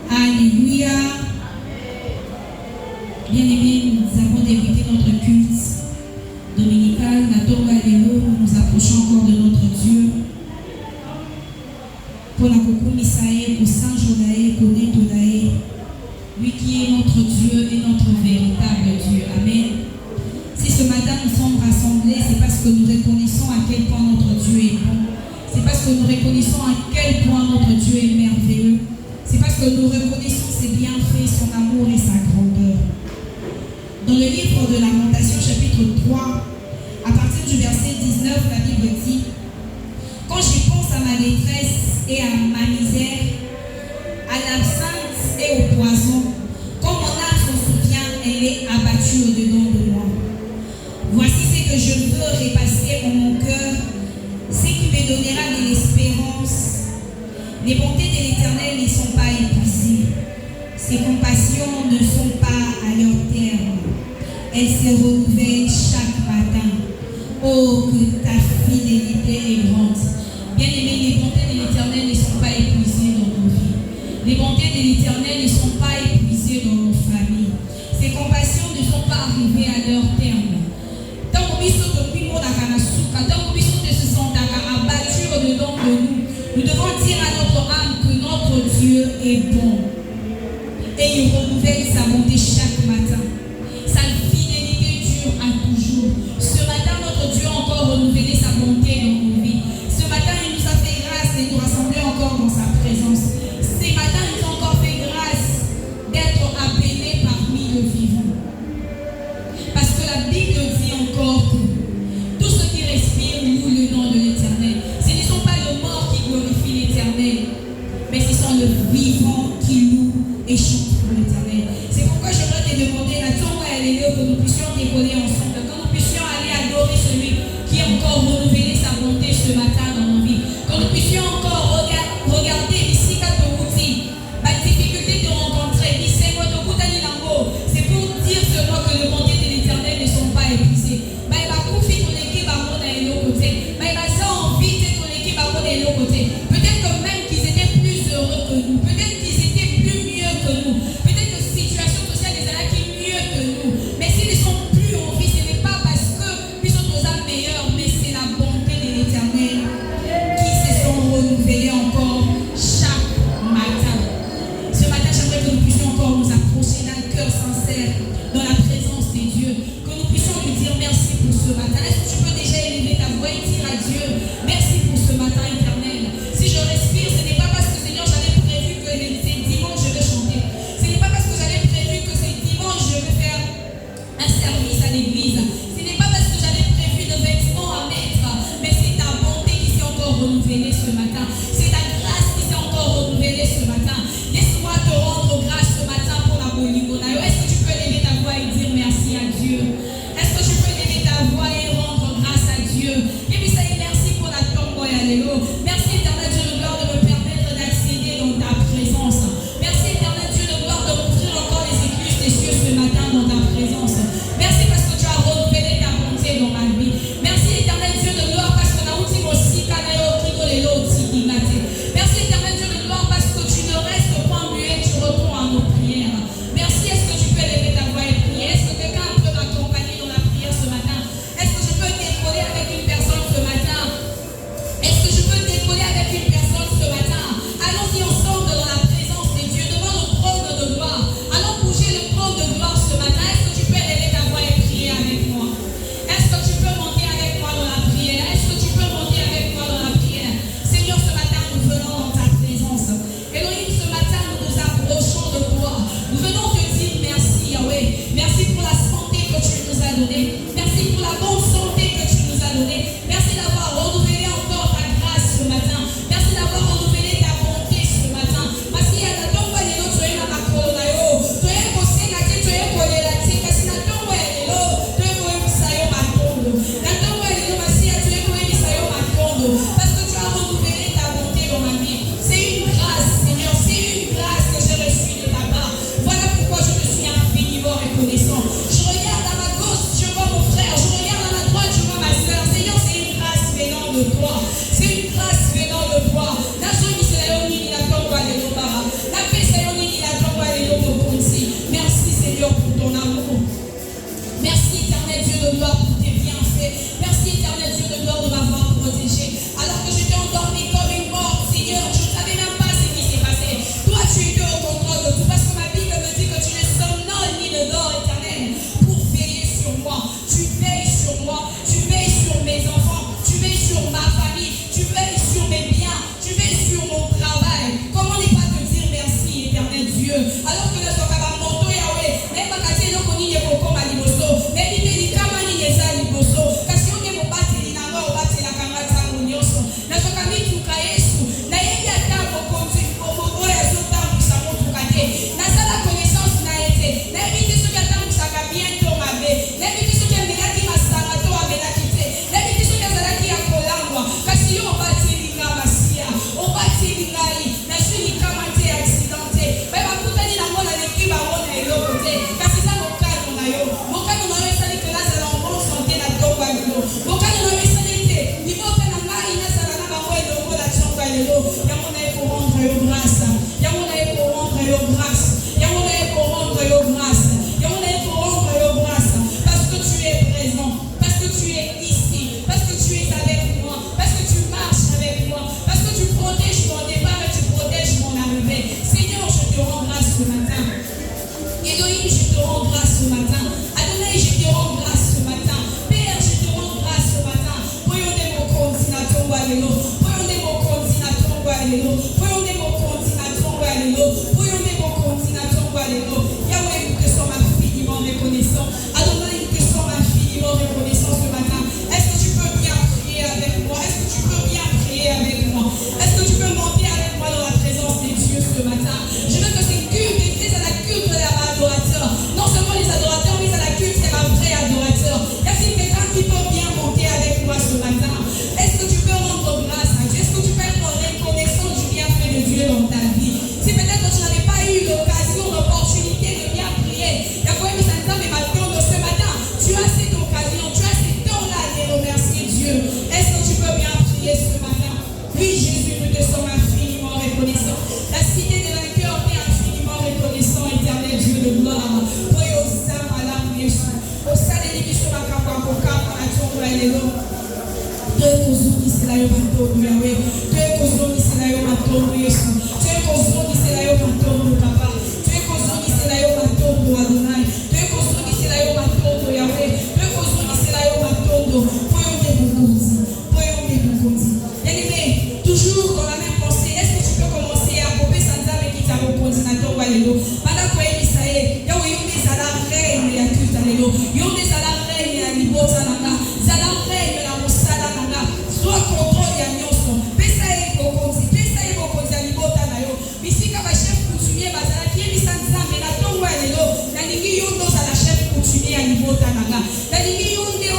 Alléluia. Bien-aimés, nous avons débuté notre culte dominical. Nous approchons encore de notre Dieu. Pour la Koko Misae, pour Saint Jonae, pour Netonae, lui qui est notre Dieu et notre véritable Dieu. Amen. Si ce matin nous sommes rassemblés, c'est parce que nous reconnaissons à quel point notre Dieu est bon. C'est parce que nous reconnaissons à quel point notre Dieu est merveilleux. C'est parce que nous reconnaissons ses bienfaits, son amour et sa grandeur. Dans le livre de Lamentation, chapitre 3, à partir du verset 19, la Bible dit: quand j'y pense à ma détresse et à ma misère, à l'absinthe et au poison, quand mon âme s'en souvient, elle est abattue au-dedans de moi. Voici ce que je veux repasser en mon cœur, ce qui me donnera de l'espérance. Les bontés de l'Éternel ne sont pas épuisées. Ses compassions ne sont pas à leur terme. Elles se renouvellent chaque matin. Oh, que ta fidélité est grande. Bien-aimés, les bontés de l'Éternel ne sont pas épuisées dans nos vies. Les bontés de l'Éternel ne sont pas épuisées dans nos familles. Ses compassions ne sont pas arrivées à leur terme. Tant que nous se sentons abattus au-dedans de nous, nous devons dire à notre âme que notre Dieu est bon. Et il renouvelle sa bonté chaque matin. Sa fidélité dure à toujours. Ce matin, notre Dieu a encore renouvelé sa bonté dans nos vies. Ce matin, il nous a fait grâce de nous rassembler encore dans sa présence. Ce matin, il nous a encore fait grâce d'être appelés parmi le vivant. Parce que la Bible dit encore que tout ce qui respire loue le nom de l'Éternel. Ce ne sont pas les morts qui glorifient l'Éternel, mais ce sont les vivants qui louent et chantent pour l'Éternel. C'est pourquoi je voudrais te demander, que nous puissions décoller ensemble, que nous puissions aller adorer celui qui a encore renouvelé sa bonté ce matin dans nos vies. Que nous puissions encore regarder ici quand on vous dit, la difficulté de rencontrer, c'est pour dire seulement que les bontés de l'Éternel ne sont pas épuisées. Peut-être que même qu'ils étaient plus heureux que nous, peut-être qu'ils étaient plus mieux que nous, peut-être que changé dans ta vie. Si peut-être tu n'avais pas eu l'occasion, l'opportunité de bien prier, ce matin, tu as cette occasion, tu as ce temps-là de remercier Dieu. Est-ce que tu peux bien prier ce matin? Oui, Jésus, nous te sommes infiniment reconnaissants. La cité de vainqueurs est infiniment reconnaissant, éternel Dieu de gloire. Toujours dans la même pensée, est-ce que tu peux commencer à couper Santa mais qui t'a reconnaissant Alléluia. Pendant que Israël, il y a des reine et culte Alléluia. Il y a des reine et libota nanga. Zala reine la mosala nanga. Soit contrôle ya nyonso. Pesa e kokonzi libota na yo. Bisika ba chef coutumier bazala ki ebisa nzambe na tongo Alléluia. Na lingi yo ndo za la chef coutumier ya libota nanga. Na lingi yo nde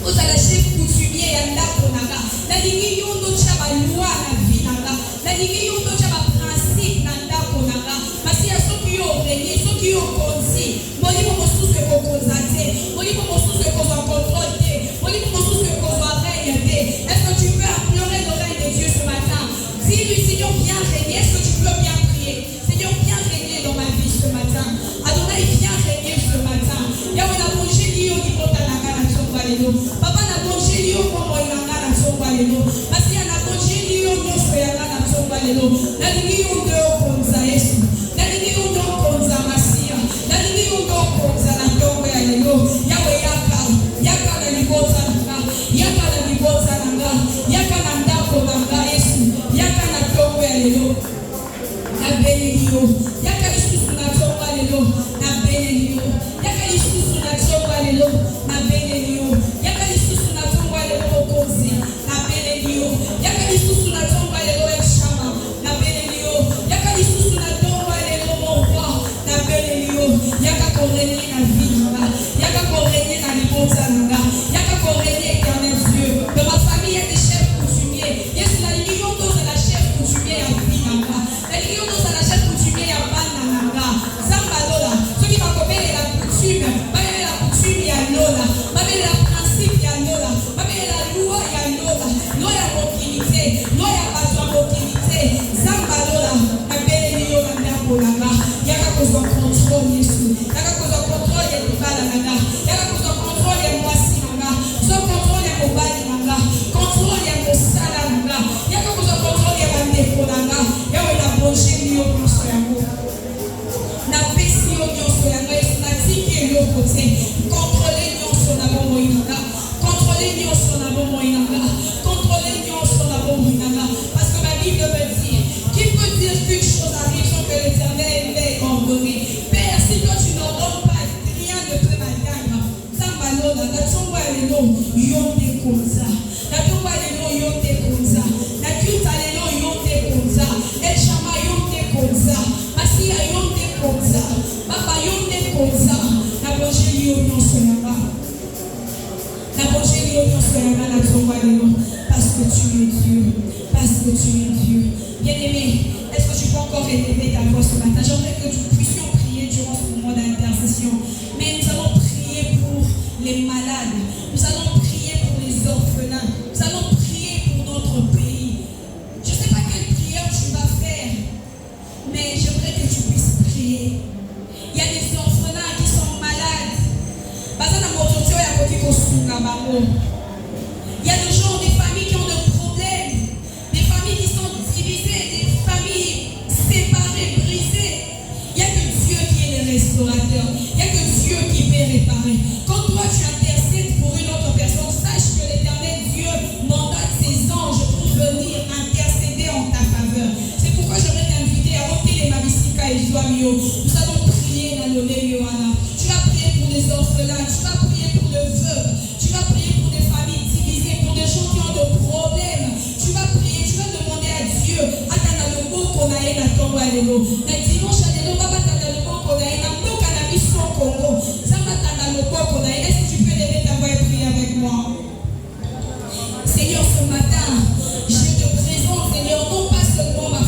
o za la chef coutumier ya ndako nanga. Na lingi yo ndo cha ba loi na vie nanga. Na lingi yo ndo cha ba principe na ndako nanga. Masi ya soki yo régner, soki yo konzi. Molimo mosusu ekokonza te. Molimo mosusu ekozwa contrôle te. Molimo mosusu ekozwa règne te. Est-ce que tu peux implorer le règne de Dieu ce matin? Dis-lui, Seigneur, viens régner. Est-ce que tu peux bien prier? Seigneur, viens régner dans ma vie ce matin. Adonai, viens régner ce matin. Yahweh na mangé liyo ni mota na kana tsongo lelo. Papa na mangé liyo kwa na kana tsongo lelo. Masi na mangé liyo nyonso ya kana tsongo lelo. Na liyo ndo konza Yesu. Na liyo ndo konza Masia. Na liyo ndo konza na tongo ya lelo. Yahweh yaka na libota nanga. Yaka na libota nanga. Yaka na ndako nanga Yesu. Yaka na tongo ya lelo. Na beneliyo. Yaka lisusu na tongo lelo. Na beneliyo. Yaka lisusu na tongo lelo. Na beneliyo. Yaka lisusu na tongo lelo konzi. Na beneliyo. Yaka lisusu na tongo lelo ekshama. Na beneliyo. Yaka lisusu na tongo lelo mon roi. Na beneliyo. Yaka korenie na vie nanga. Yaka korenie na libota nanga. Yaka korenie éternel Dieu. Dans ma famille, il y a des chefs coutumiers. Yes, la ligue on dose à la chef coutumier à vie nanga. La ligue on dose à la chef coutumier à bana nanga. Zamba lola. Ceux qui vont copier la coutume. Babel la coutume il y a lola. Babel la principe il y a lola. Babel la loi il y a lola. Loi ya mobilité. Loi ya bazwa mobilité. Zamba lola. Babel liyo na ndako nanga. Yaka kozwa contrôle Yesu. Yaka kozwa contrôle ya libala nanga. Yaka kozwa contrôle ya mwasi nanga. Zo contrôle ya mobali nanga. Contrôle ya mosala nanga. Yaka kozwa contrôle ya bandeko nanga. Yawe na bonje liyo nyonso yango. Na pesi yo nyonso yango Yesu na tiki eloko te. Contrôler nyonso na bomoi nanga. Contrôler nyonso na bomoi nanga. Contrôler nyonso na bomoi nanga. Parce que ma Bible me dit, qui peut dire qu'une chose arrive sans que l'Éternel l'ait ordonné? Père, si toi tu n'ordonnes pas, rien ne peut m'atteindre. Zambalola, na tongo alelo, yonde konza. Na tongo alelo, yonde konza. Na kuta alelo, yonde konza. El Shama yonde konza. Masia yonde konza. Baba yonde konza. Na bonje liyo nyonso yanga. Na bonje liyo nyonso yanga na tongo alelo. Parce que tu es Dieu. Parce que tu es Dieu. Bien-aimé, est-ce que tu peux encore élever ta voix ce matin? J'aimerais que nous puissions prier durant ce moment d'intercession. Mais nous allons prier pour les malades. Nous allons prier pour les orphelins. Nous allons prier pour notre pays. Je ne sais pas quelle prière tu vas faire, mais j'aimerais que tu puisses prier. Il y a des orphelins qui sont malades. Il y a des gens, des familles qui ont des problèmes, des familles qui sont divisées, des familles séparées, brisées. Il n'y a que Dieu qui est le restaurateur. Il n'y a que Dieu qui peut réparer. Quand toi tu intercèdes pour une autre personne, sache que l'Éternel Dieu mandate ses anges pour venir intercéder en ta faveur. C'est pourquoi j'aimerais t'inviter à ôter les Marisika et Joamio. Nous allons prier dans le Léoana. Tu vas prier pour les orphelins, tu vas prier pour le veuve, tu vas prier pour des familles divisées, pour des gens qui ont des problèmes. Tu vas prier, tu vas demander à Dieu. Attends le mot qu'on a eu dans ton Allélo. Le dimanche, Allélo, papa, attends le mot qu'on a eu dans ton cannabis au Congo. Ça m'attend le mot qu'on a eu. Est-ce que tu peux lever ta voix et prier avec moi? Seigneur, ce matin, je te présente, Seigneur, non pas seulement ma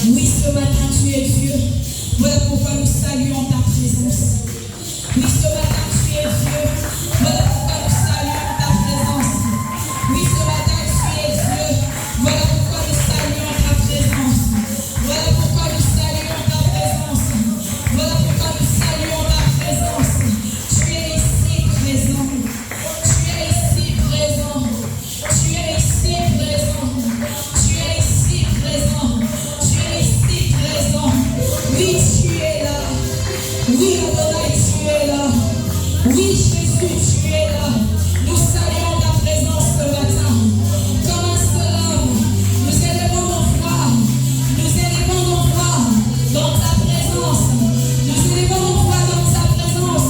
Oui, ce matin, tu es Dieu. Voilà pourquoi nous saluons ta présence. Oui, ce matin, tu es Dieu. Voilà pourquoi nous saluons ta présence. Oui, ce matin, tu es Dieu. Voilà pourquoi nous saluons ta présence. Voilà pourquoi nous saluons ta présence. Voilà pourquoi nous saluons ta présence. Tu es ici présent. Tu es ici présent. Tu es ici présent. Tu es ici présent. Tu es ici présent. Oui, tu es là. Oui, Adonai, tu es là. Oui, Jésus, tu es là. Nous saluons ta présence ce matin. Comme un seul homme, nous élevons nos voix. Nous élevons nos voix dans ta présence. Nous élevons nos voix dans ta présence.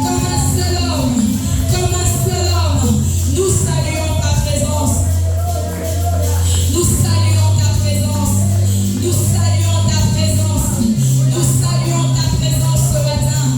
Comme un seul homme. Comme un seul homme. Nous saluons ta présence. Nous saluons ta présence. Nous saluons ta présence. Nous saluons ta présence ce matin.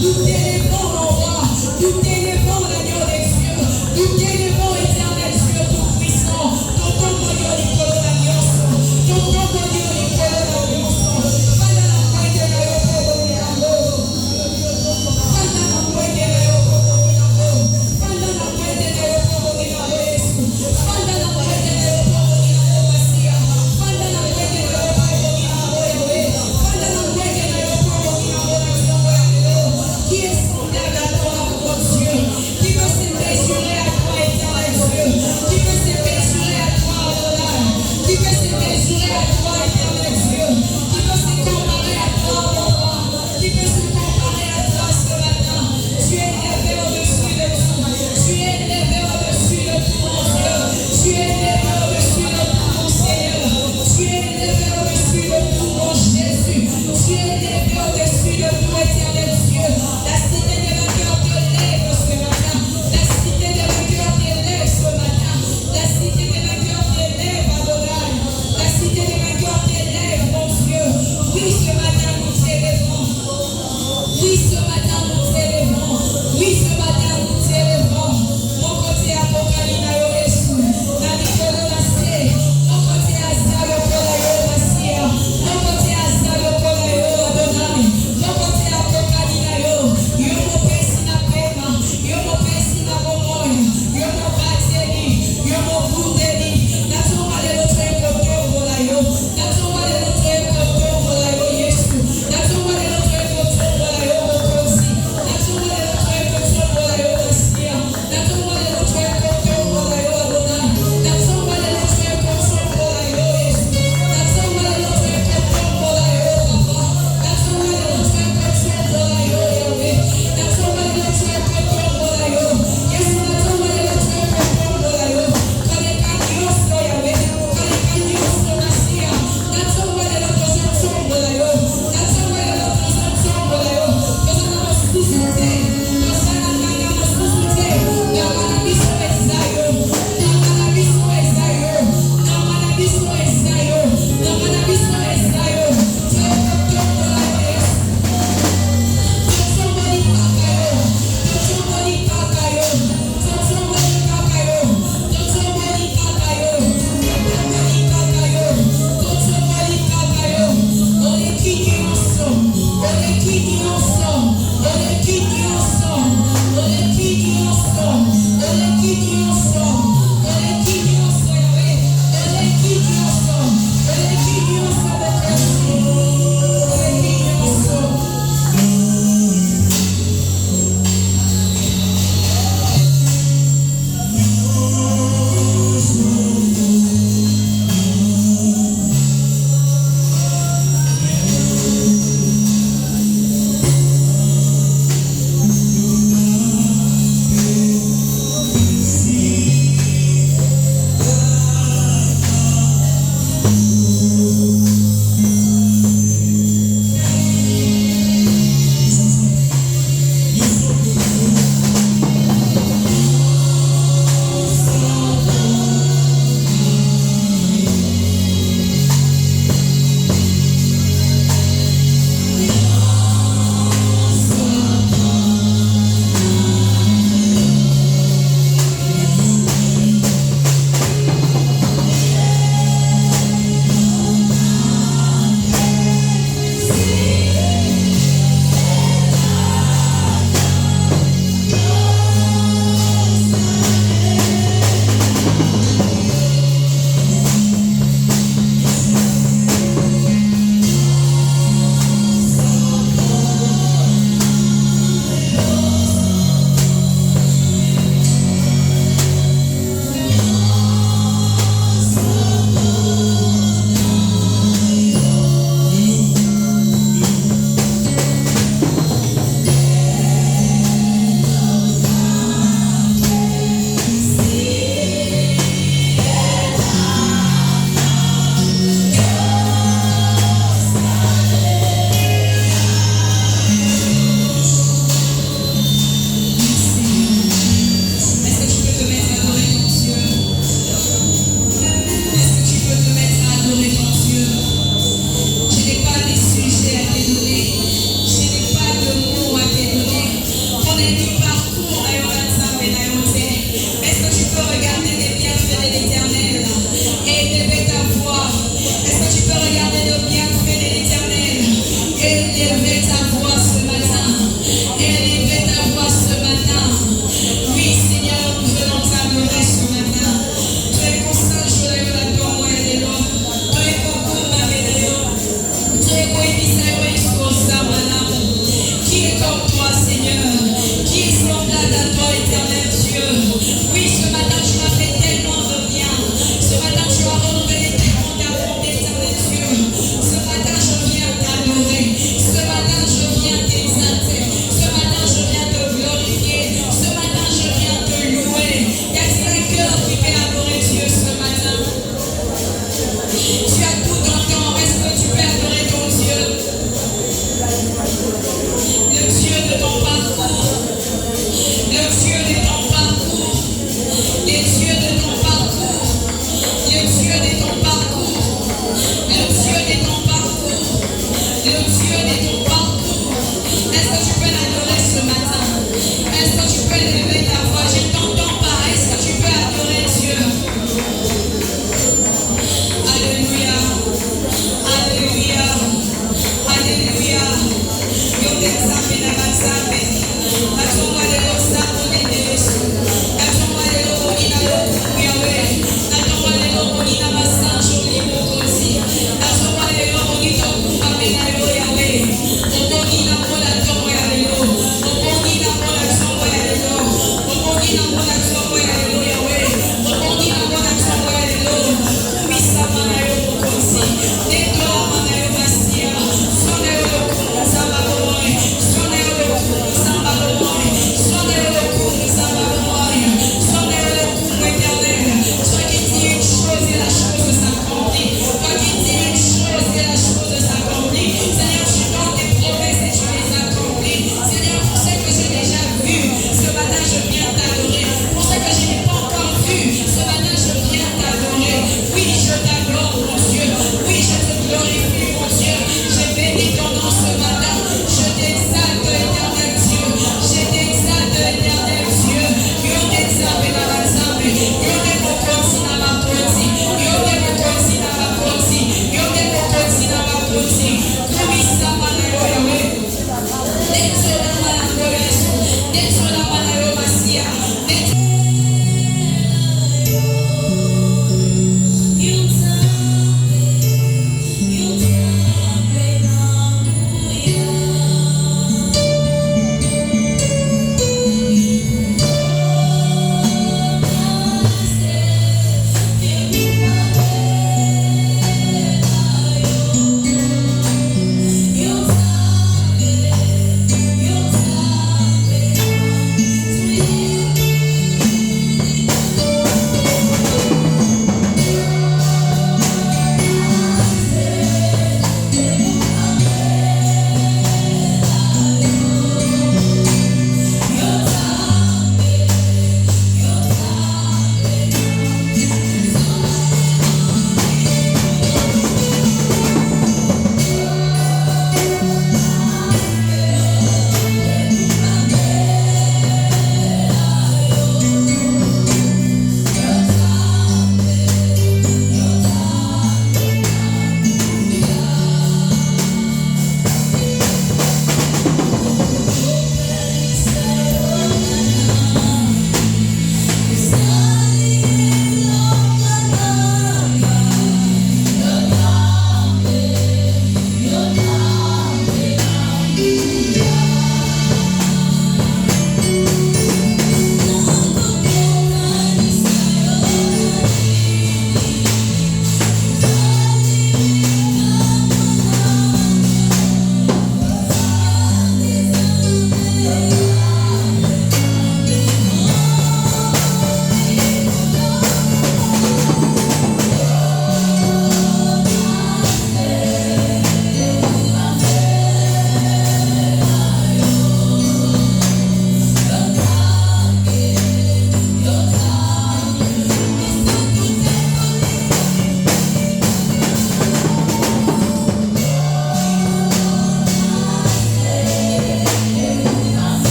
Nous t'élevons, mon roi. Nous t'élevons, l'agneau des cieux. Nous t'élevons, éternel Dieu tout-puissant. Ton tombeau de l'agneau. Ton tombeau de l'agneau. Fala na moite na yo povo minamo. Fala na moite na yo povo minamo. Fala na moite na yo povo minamo. Fala na moite na yo povo minamo Masia. Fala na moite na yo povo minamo Eloé. Fala na moite na yo povo minamo Nação Eloé. Qui est semblable à toi, mon Dieu? Qui peut se mesurer à toi, éternel Dieu? Qui peut se mesurer à toi, Adonai? Qui peut se mesurer à toi, éternel Dieu? Qui peut se comparer à toi, mon roi? Qui peut se comparer à toi ce matin? Tu es élevé au-dessus de tout. Tu es élevé au-dessus de tout, mon Dieu. Tu es élevé au-dessus de tout, mon Seigneur. Tu es élevé au-dessus de tout, mon Jésus. Tu es élevé au-dessus de tout, éternel Dieu. La cité des vainqueurs te lève ce matin. La cité des vainqueurs te lève ce matin. La cité des vainqueurs te lève, Adonai. La cité des vainqueurs te lève, mon Dieu. Oui, ce matin, nous t'élèvons. Oui, ce